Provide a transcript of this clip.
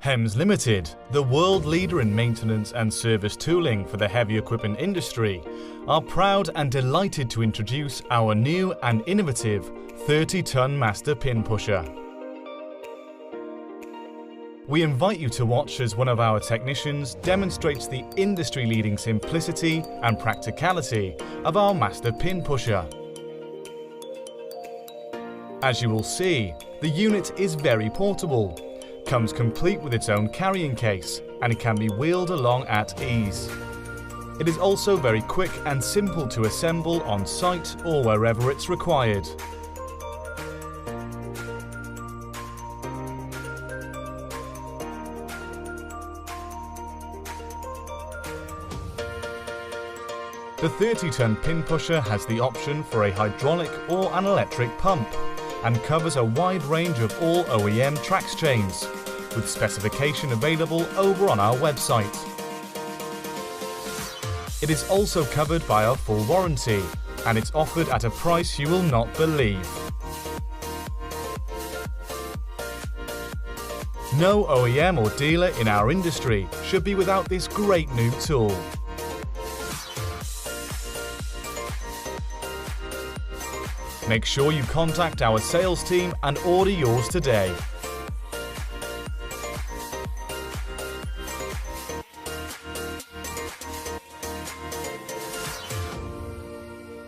HEMS Limited, the world leader in maintenance and service tooling for the heavy equipment industry, are proud and delighted to introduce our new and innovative 30-ton master pin pusher. We invite you to watch as one of our technicians demonstrates the industry-leading simplicity and practicality of our master pin pusher. As you will see, the unit is very portable, comes complete with its own carrying case, and it can be wheeled along at ease. It is also very quick and simple to assemble on site or wherever it's required. The 30-ton pin pusher has the option for a hydraulic or an electric pump and covers a wide range of all OEM trax chains, with specification available over on our website. It is also covered by our full warranty, and it's offered at a price you will not believe. No OEM or dealer in our industry should be without this great new tool. Make sure you contact our sales team and order yours today.